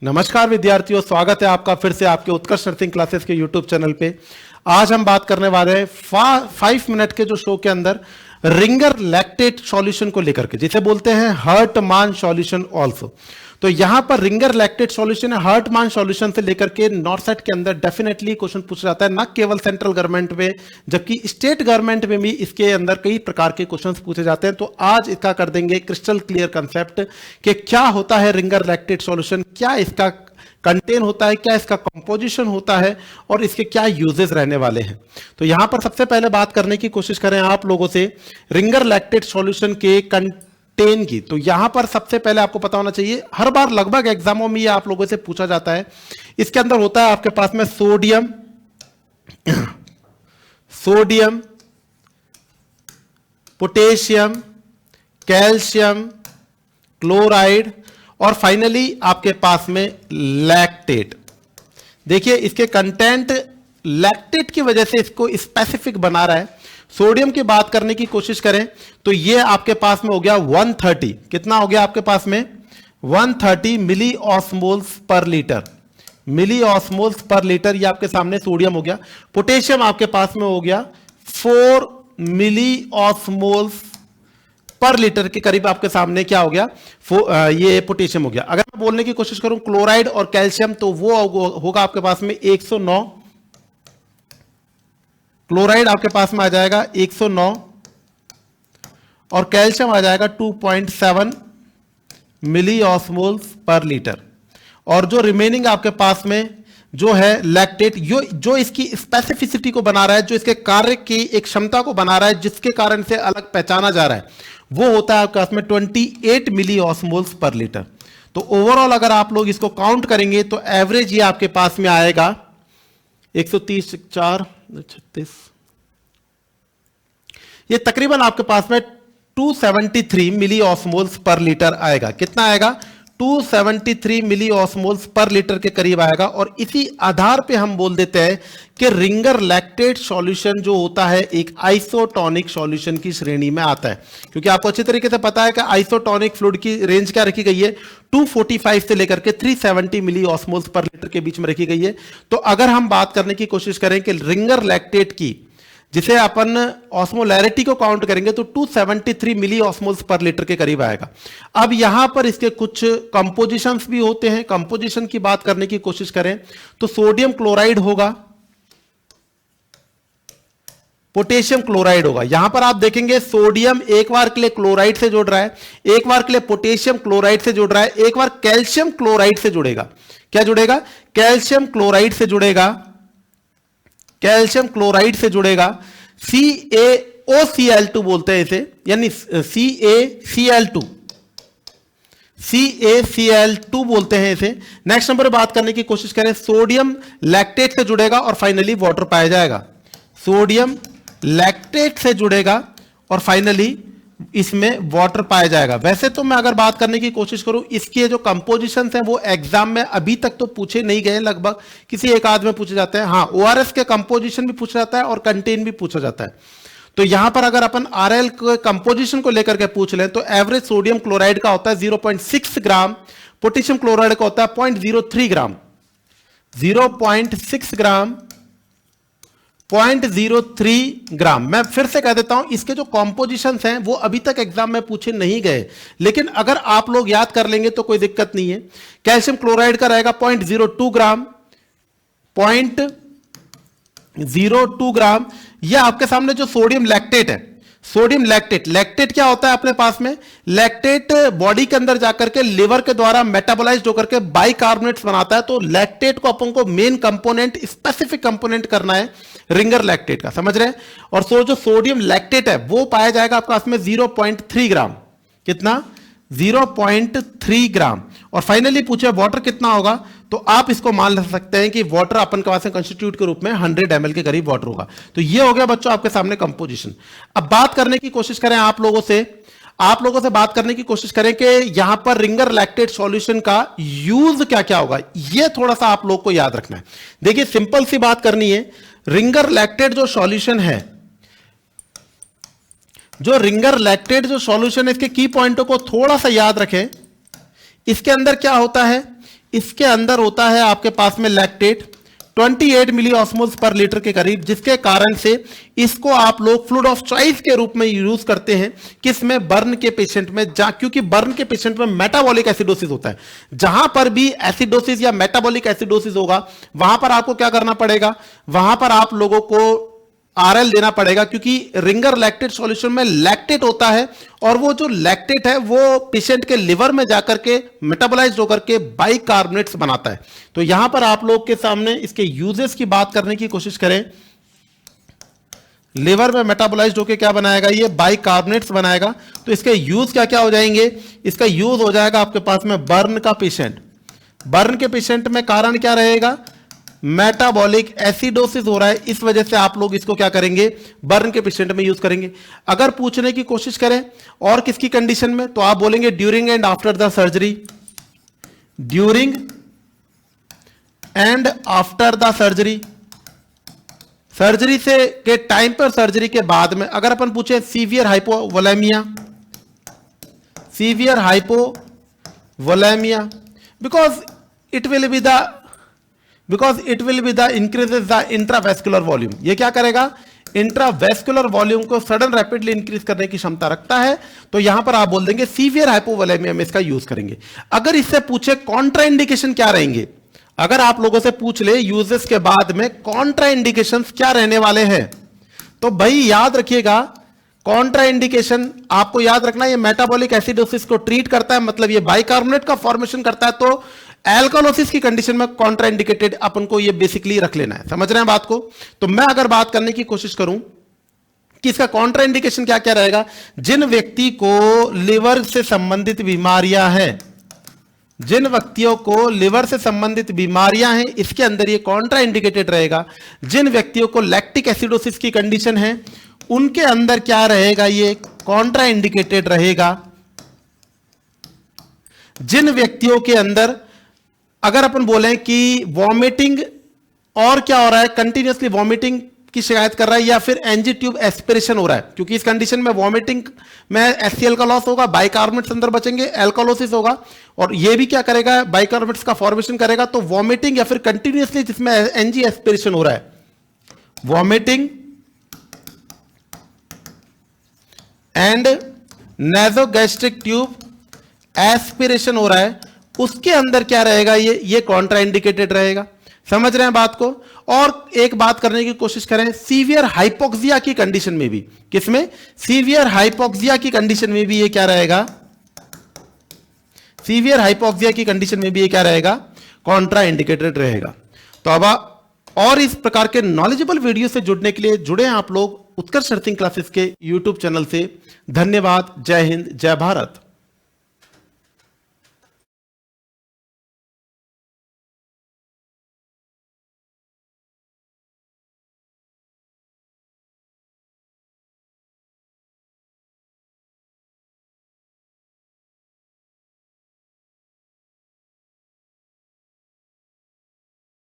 नमस्कार विद्यार्थियों, स्वागत है आपका फिर से आपके उत्कर्ष नर्सिंग क्लासेस के यूट्यूब चैनल पे। आज हम बात करने वाले हैं 5 मिनट के जो शो के अंदर रिंगर लैक्टेट सॉल्यूशन को लेकर के, जिसे बोलते हैं हर्टमान सॉल्यूशन ऑल्सो। तो यहां पर रिंगर लैक्टेट सॉल्यूशन है, हर्टमान सॉल्यूशन से लेकर के नॉर्सेट के अंदर डेफिनेटली क्वेश्चन पूछा जाता है, न केवल सेंट्रल गवर्नमेंट में जबकि स्टेट गवर्नमेंट में भी इसके अंदर कई प्रकार के क्वेश्चंस पूछे जाते हैं। तो आज इसका कर देंगे क्रिस्टल क्लियर कंसेप्ट कि क्या होता है रिंगर लैक्टेट सॉल्यूशन, क्या इसका कंटेन होता है, क्या इसका कंपोजिशन होता है और इसके क्या यूजेस रहने वाले हैं। तो यहां पर सबसे पहले बात करने की कोशिश करें आप लोगों से रिंगर लैक्टेट सॉल्यूशन के कंटेन की। तो यहां पर सबसे पहले आपको पता होना चाहिए, हर बार लगभग एग्जामों में ये आप लोगों से पूछा जाता है। इसके अंदर होता है आपके पास में सोडियम, पोटेशियम, कैल्शियम, क्लोराइड और फाइनली आपके पास में लैक्टेट। देखिए इसके कंटेंट लैक्टेट की वजह से इसको स्पेसिफिक बना रहा है। सोडियम की बात करने की कोशिश करें तो ये आपके पास में हो गया 130, कितना हो गया आपके पास में 130 मिली ऑस्मोल्स पर लीटर, मिली ऑस्मोल्स पर लीटर, ये आपके सामने सोडियम हो गया। पोटेशियम आपके पास में हो गया 4 मिली ऑस्मोल्स पर लीटर के करीब आपके सामने क्या हो गया, ये पोटेशियम हो गया। अगर मैं बोलने की कोशिश करूं क्लोराइड और कैल्शियम तो वो होगा आपके पास में 109, क्लोराइड आपके पास में आ जाएगा 109 और कैल्शियम आ जाएगा 2.7 मिली ऑस्मोल्स पर लीटर। और जो रिमेनिंग आपके पास में जो है लैक्टेट, जो इसकी स्पेसिफिसिटी को बना रहा है, जो इसके कार्य की एक क्षमता को बना रहा है, जिसके कारण से अलग पहचाना जा रहा है, वो होता है आपके पास में 28 मिली ऑस्मोल्स पर लीटर। तो ओवरऑल अगर आप लोग इसको काउंट करेंगे तो एवरेज ये आपके पास में आएगा 130, 4, 36, ये तकरीबन आपके पास में 273 मिली ऑस्मोल्स पर लीटर आएगा। कितना आएगा, 273 मिली ऑस्मोल्स पर लीटर के करीब आएगा। और इसी आधार पे हम बोल देते हैं कि रिंगर लैक्टेट सॉल्यूशन जो होता है एक आइसोटोनिक सॉल्यूशन की श्रेणी में आता है, क्योंकि आपको अच्छी तरीके से पता है कि आइसोटोनिक फ्लूइड की रेंज क्या रखी गई है, 245 से लेकर के 370 मिली ऑस्मोल्स पर लीटर के बीच में रखी गई है। तो अगर हम बात करने की कोशिश करें कि रिंगर लैक्टेट की, जिसे अपन ऑस्मोलैरिटी को काउंट करेंगे तो 273 मिली ऑस्मोल्स पर लीटर के करीब आएगा। अब यहां पर इसके कुछ कंपोजिशंस भी होते हैं। कंपोजिशन की बात करने की कोशिश करें तो सोडियम क्लोराइड होगा, पोटेशियम क्लोराइड होगा। यहां पर आप देखेंगे सोडियम एक बार के लिए क्लोराइड से जुड़ रहा है, एक बार के लिए पोटेशियम क्लोराइड से जुड़ रहा है, एक बार कैल्शियम क्लोराइड से जुड़ेगा। क्या जुड़ेगा, कैल्शियम क्लोराइड से जुड़ेगा, कैल्शियम क्लोराइड से जुड़ेगा। CaOCl2 बोलते हैं इसे, यानी CaCl2 बोलते हैं इसे। नेक्स्ट नंबर पर बात करने की कोशिश करें, सोडियम लैक्टेट से जुड़ेगा और फाइनली वाटर पाया जाएगा। सोडियम लैक्टेट से जुड़ेगा और फाइनली इसमें वाटर पाया जाएगा। वैसे तो मैं अगर बात करने की कोशिश करूं, इसके जो कंपोजिशंस हैं वो एग्जाम में अभी तक तो पूछे नहीं गए, लगभग किसी एक आध में पूछे जाते हैं। हाँ, ORS के कंपोजिशन भी पूछा जाता है और कंटेन भी पूछा जाता है। तो यहां पर अगर अपन RL के कंपोजिशन को लेकर के पूछ लें तो एवरेज सोडियम क्लोराइड का होता है 0.6 ग्राम, पोटेशियम क्लोराइड का होता है 0.03 ग्राम, 0.6 ग्राम, 0.03 ग्राम। मैं फिर से कह देता हूं, इसके जो कॉम्पोजिशंस हैं वो अभी तक एग्जाम में पूछे नहीं गए, लेकिन अगर आप लोग याद कर लेंगे तो कोई दिक्कत नहीं है। कैल्शियम क्लोराइड का रहेगा 0.02 ग्राम, 0.02 ग्राम। यह आपके सामने जो सोडियम लैक्टेट है, सोडियम लैक्टेट क्या होता है अपने पास में, लैक्टेट बॉडी के अंदर जाकर के लिवर के द्वारा मेटाबोलाइज्ड होकर के बाइकार्बोनेट्स बनाता है। तो लैक्टेट को अपन को मेन कंपोनेंट, स्पेसिफिक कंपोनेंट करना है रिंगर लैक्टेट का, समझ रहे हैं। और जो सोडियम लैक्टेट है वो पाया जाएगा आपके पास में 0.3 ग्राम, कितना, 0.3 ग्राम। और फाइनली पूछे वाटर कितना होगा, तो आप इसको मान सकते हैं कि वाटर अपन के पास में कंस्टिट्यूट के रूप में 100 ml के करीब वाटर होगा। तो ये हो गया बच्चों आपके सामने कंपोजिशन। अब बात करने की कोशिश करें आप लोगों से बात करने की कोशिश करें कि यहां पर रिंगर लैक्टेट सॉल्यूशन का यूज क्या क्या होगा, ये थोड़ा सा आप लोग को याद रखना है। देखिए सिंपल सी बात करनी है, रिंगर लैक्टेट जो सॉल्यूशन है, जो रिंगर लैक्टेट जो सॉल्यूशन है, इसके की पॉइंटों को थोड़ा सा याद रखें। इसके अंदर क्या होता है, इसके अंदर होता है आपके पास में लैक्टेट 28 मिली ऑस्मोल्स पर लीटर के करीब, जिसके कारण से इसको आप लोग फ्लूइड ऑफ चॉइस के रूप में यूज करते हैं। किसमें? बर्न के पेशेंट में, क्योंकि बर्न के पेशेंट में मेटाबॉलिक एसिडोसिस होता है। जहां पर भी एसिडोसिस या मेटाबॉलिक एसिडोसिस होगा वहां पर आपको क्या करना पड़ेगा? वहां पर आप लोगों को आरएल देना पड़ेगा, क्योंकि रिंगर लैक्टेट सॉल्यूशन में लैक्टेट होता है और वो जो लैक्टेट है वो पेशेंट के लिवर में जाकर के मेटाबोलाइज होकर के बाइकार्बोनेट्स बनाता है। तो यहां पर आप लोग के सामने इसके यूजेस की बात करने की कोशिश करें। लिवर में मेटाबोलाइज होकर क्या बनाएगा? ये बाइकार्बोनेट्स बनाएगा। तो इसके यूज क्या क्या हो जाएंगे? इसका यूज हो जाएगा आपके पास में बर्न का पेशेंट। बर्न के पेशेंट में कारण क्या रहेगा? मेटाबॉलिक एसिडोसिस हो रहा है, इस वजह से आप लोग इसको क्या करेंगे? बर्न के पेशेंट में यूज करेंगे। अगर पूछने की कोशिश करें और किसकी कंडीशन में, तो आप बोलेंगे during and after the surgery. During and after the surgery, surgery से के टाइम पर, सर्जरी के बाद में। अगर अपन पूछे severe hypovolaemia, severe hypovolaemia because it will be the increases the intravascular volume. ये क्या करेगा? इंट्रावेस्कुलर वॉल्यूम को सडन रैपिडली इंक्रीज करने की क्षमता रखता है। तो यहां पर आप बोल देंगे सीवियर हाइपोवोलेमिया में इसका यूज करेंगे। अगर इससे पूछे कॉन्ट्राइंडिकेशन क्या रहेंगे, अगर आप लोगों से पूछ ले यूजेस के बाद में कॉन्ट्राइंडिकेशंस क्या रहने वाले हैं, तो भाई याद रखिएगा कॉन्ट्राइंडिकेशन आपको याद रखना, ये मेटाबॉलिक एसिडोसिस को ट्रीट करता है, मतलब ये बाइकार्बोनेट का फॉर्मेशन करता है। तो एल्कोलोसिस की कंडीशन में कॉन्ट्राइंडिकेटेड अपन को ये बेसिकली रख लेना है। समझ रहे हैं बात को? तो मैं अगर बात करने की कोशिश करूं कि इसका कॉन्ट्राइंडिकेशन क्या क्या रहेगा, जिन व्यक्ति को लिवर से संबंधित बीमारियां हैं, जिन व्यक्तियों को लिवर से संबंधित बीमारियां हैं, इसके अंदर ये कॉन्ट्राइंडिकेटेड रहेगा। जिन व्यक्तियों को लैक्टिक एसिडोसिस की कंडीशन है उनके अंदर क्या रहेगा? ये कॉन्ट्राइंडिकेटेड रहेगा। जिन व्यक्तियों के अंदर अगर अपन बोलें कि वॉमिटिंग और क्या हो रहा है, कंटिन्यूसली वॉमिटिंग की शिकायत कर रहा है, या फिर एनजी ट्यूब एस्पिरेशन हो रहा है, क्योंकि इस कंडीशन में वॉमिटिंग में एचसीएल का लॉस होगा, बाइकार्बोनेट्स अंदर बचेंगे, एल्कोलोसिस होगा और ये भी क्या करेगा? बाइकार्बोनेट्स का फॉर्मेशन करेगा। तो वॉमिटिंग या फिर कंटिन्यूसली जिसमें एनजी एस्पिरेशन हो रहा है, vomiting and nasogastric tube aspiration हो रहा है, उसके अंदर क्या रहेगा? ये कॉन्ट्राइंडिकेटेड रहेगा। समझ रहे हैं बात को? और एक बात करने की कोशिश करें, सीवियर हाइपोक्सिया की कंडीशन में भी, किसमें? सीवियर हाइपोक्सिया की कंडीशन में भी ये क्या रहेगा? सीवियर हाइपोक्सिया की कंडीशन में भी ये क्या रहेगा? कॉन्ट्राइंडिकेटेड रहेगा। तो अब और इस प्रकार के नॉलेजेबल वीडियो से जुड़ने के लिए जुड़े आप लोग उत्कर्ष नर्सिंग क्लासेस के यूट्यूब चैनल से। धन्यवाद। जय हिंद, जय भारत।